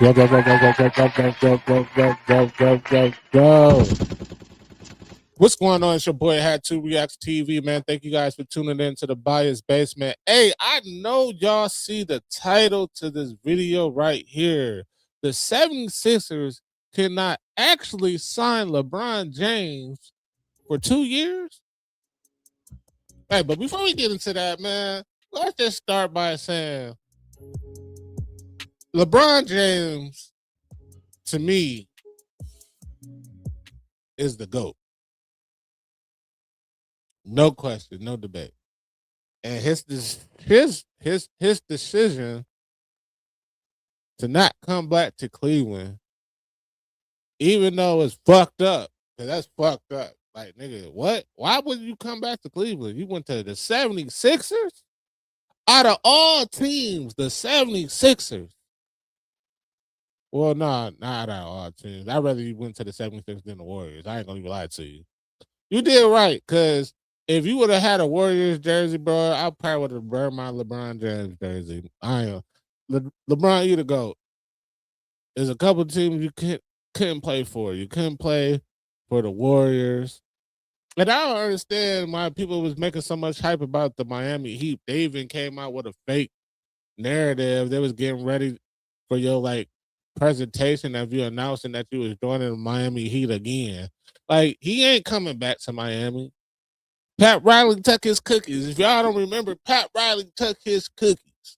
Go, go, go, go, go, go, go, go, go, go, go, go, go, go, go. What's going on? It's your boy Had to Reacts TV, man. Thank you guys for tuning in to the Bias Basement. Hey, I know y'all see the title to this video right here. The 76ers cannot actually sign LeBron James for 2 years. Hey, but before we get into that, man, let's just start by saying LeBron James, to me, is the GOAT. No question, no debate. And his decision to not come back to Cleveland, even though it's fucked up, because that's fucked up. Like, nigga, what? Why would you come back to Cleveland? You went to the 76ers? Out of all teams, the 76ers. Well, nah, not out of all teams. I'd rather you went to the 76ers than the Warriors. I ain't gonna even lie to you. You did right, because if you would have had a Warriors jersey, bro, I probably would have burned my LeBron James jersey. I am. LeBron, you the GOAT. There's a couple of teams you couldn't play for. You couldn't play for the Warriors. And I don't understand why people was making so much hype about the Miami Heat. They even came out with a fake narrative. They was getting ready for your like presentation of you announcing that you was joining the Miami Heat again. Like, he ain't coming back to Miami. Pat Riley took his cookies. If y'all don't remember, Pat Riley took his cookies.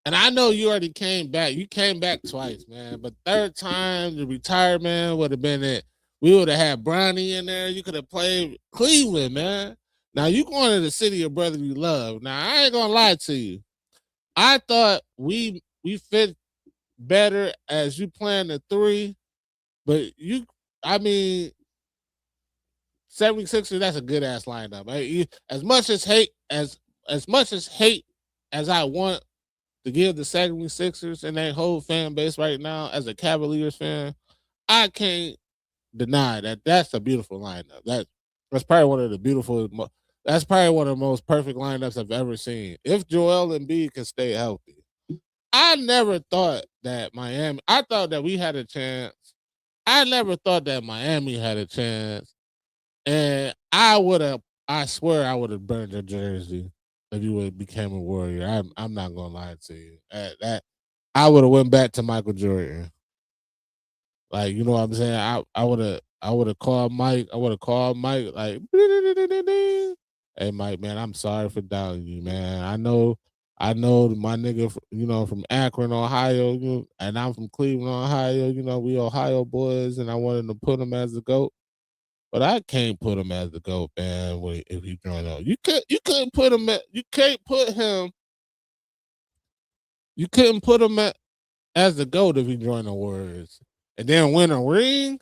And I know you already came back. You came back twice, man. But third time, the retirement would have been it. We would have had Bronny in there. You could have played Cleveland, man. Now, you going to the city of brotherly love. Now, I ain't going to lie to you. I thought we fit better as you playing the three. But you, I mean, 76ers, that's a good ass lineup. As much as hate as I want to give the 76ers and their whole fan base right now as a Cavaliers fan, I can't deny that that's a beautiful lineup. That's probably one of the that's probably one of the most perfect lineups I've ever seen. If Joel Embiid can stay healthy. I never thought that I thought that we had a chance. I never thought that Miami had a chance. And I swear I would have burned your jersey if you would have became a Warrior. I'm not gonna lie to you. That I would have went back to Michael Jordan. Like, you know what I'm saying? I would have called Mike. I would have called Mike like, hey Mike, man, I'm sorry for doubting you, man. I know my nigga, from Akron, Ohio, and I'm from Cleveland, Ohio. We Ohio boys, and I wanted to put him as the GOAT. But I can't put him as the GOAT, man. If he joined up, you couldn't put him at. You can't put him. You couldn't put him as the GOAT if he joined the Warriors and then win a ring.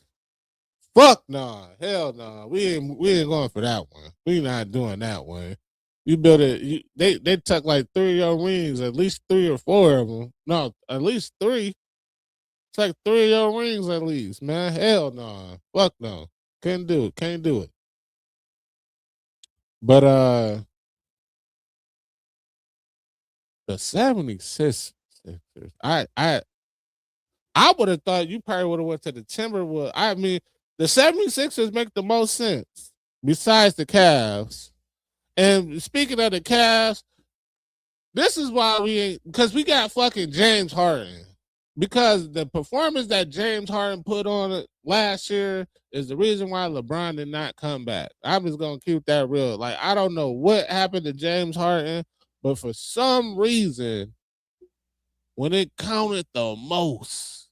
Fuck nah, hell nah. We ain't going for that one. We not doing that one. You build it. They took like 3 of your rings, at least 3 or 4 of them. No, at least 3. It's like 3 of your rings at least, man. Hell nah. Fuck no. Can't do it. Can't do it. But the 76ers, I would have thought you probably would have went to the Timberwolves. I mean, the 76ers make the most sense besides the Cavs. And speaking of the Cavs, this is why we ain't, because we got fucking James Harden. Because the performance that James Harden put on it last year is the reason why LeBron did not come back. I'm just gonna keep that real. Like, I don't know what happened to James Harden, but for some reason, when it counted the most,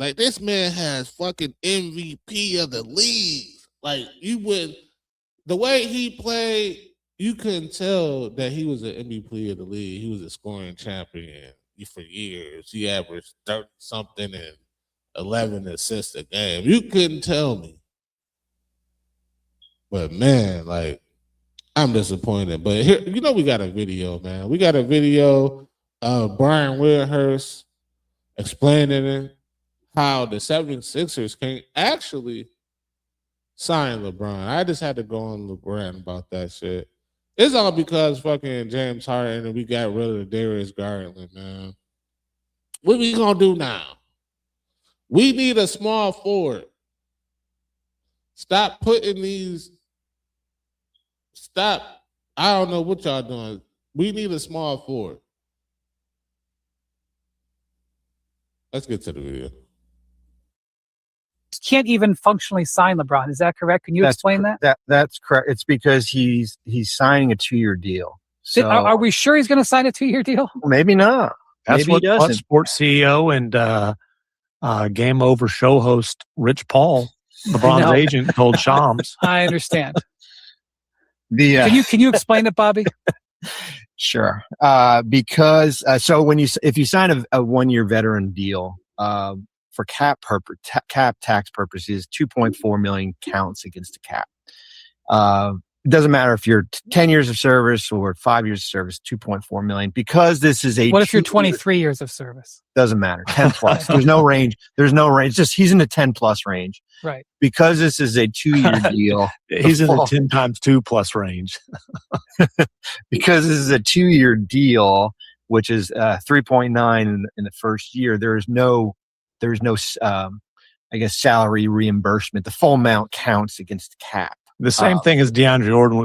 like, this man has fucking MVP of the league. Like, the way he played, you couldn't tell that he was an MVP of the league. He was a scoring champion for years. He averaged 30 something and 11 assists a game. You couldn't tell me. But man, like, I'm disappointed. But here, we got a video, man. We got a video of Brian Windhurst explaining how the 76ers can actually sign LeBron. I just had to go on LeBron about that shit. It's all because fucking James Harden and we got rid of Darius Garland, man. What we gonna do now? We need a small forward. Stop putting these. Stop. I don't know what y'all doing. We need a small forward. Let's get to the video. Can't even functionally sign LeBron. Is that correct? Can you explain that? That's correct. It's because he's signing a 2-year deal. So are we sure he's going to sign a 2-year deal? Maybe not. That's maybe what sports CEO and Game Over show host Rich Paul, LeBron's agent, told Shams. I understand. Can you explain it, Bobby? Sure. Because so if you sign a 1-year veteran deal, for cap tax purposes, 2.4 million counts against the cap. It doesn't matter if you're 10 years of service or 5 years of service, 2.4 million. Because this is what if you're 23 years of service? Doesn't matter. 10 plus. There's no range. Just he's in the 10 plus range. Right. Because this is a 2-year deal. He's in the 10 times 2 plus range. Because this is a 2-year deal, which is 3.9 in the first year. There's no I guess salary reimbursement. The full amount counts against the cap. The same thing as DeAndre Jordan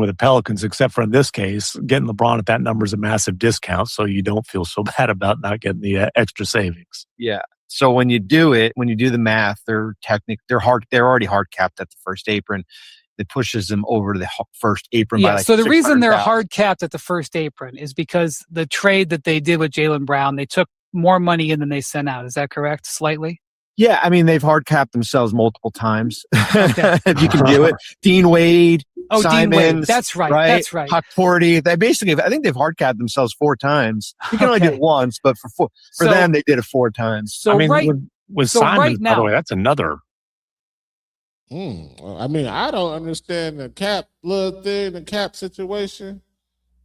with the Pelicans, except for in this case, getting LeBron at that number is a massive discount, so you don't feel so bad about not getting the extra savings. Yeah. So when you do the math, they're already hard capped at the first apron. It pushes them over to the first apron. Yeah. By So the reason they're hard capped at the first apron is because the trade that they did with Jaylen Brown, they took more money in than they sent out. Is that correct? Slightly? Yeah, I mean, they've hard capped themselves multiple times. Okay. If you can do it. Dean Wade, Simons. Dean Wade. That's right. That's right. Huck Porty. They basically, I think they've hard capped themselves 4 times. You can only do it once, but for them, they did it 4 times. So I mean, with Simons, right now, by the way, that's another. I mean, I don't understand the cap little thing, the cap situation.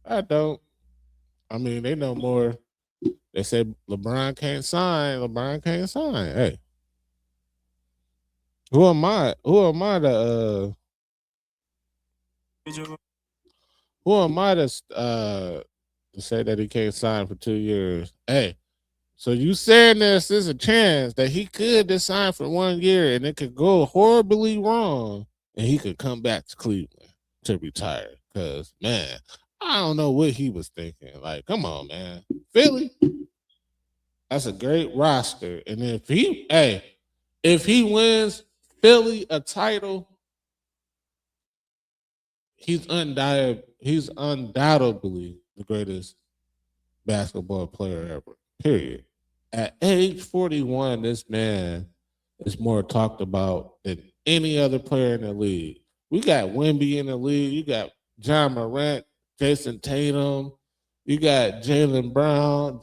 I don't. I mean, they know more. They said LeBron can't sign. LeBron can't sign. Hey, who am I? Who am I to say that he can't sign for 2 years? Hey, so you saying there's a chance that he could just sign for 1 year and it could go horribly wrong and he could come back to Cleveland to retire? Because, man, I don't know what he was thinking. Like, come on, man. Philly, that's a great roster. And if he wins Philly a title, he's undoubtedly the greatest basketball player ever. Period. At age 41, this man is more talked about than any other player in the league. We got Wemby in the league. You got John Morant, Jason Tatum. You got Jaylen Brown.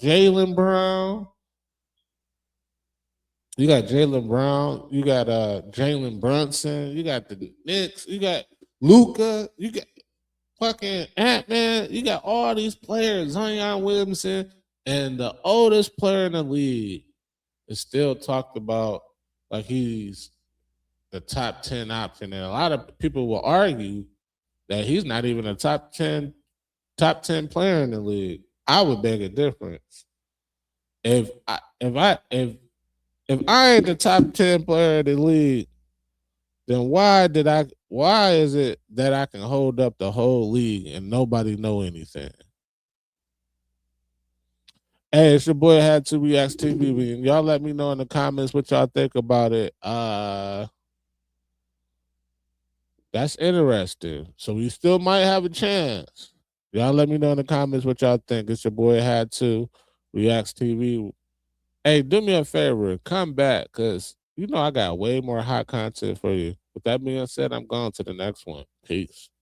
You got Jaylen Brown. You got Jalen Brunson. You got the Knicks. You got Luka. You got fucking Ant-Man. You got all these players, Zion Williamson, and the oldest player in the league is still talked about like he's the top 10 option. And a lot of people will argue that he's not even a top 10 player in the league. I would beg a difference. If I ain't the top 10 player in the league, then why is it that I can hold up the whole league and nobody know anything? Hey, it's your boy Had to Reacts TV, and y'all let me know in the comments what y'all think about it. That's interesting. So we still might have a chance. Y'all let me know in the comments what y'all think. It's your boy Had to Reacts TV. Hey, do me a favor, come back, because you know I got way more hot content for you. With that being said, I'm going to the next one. Peace.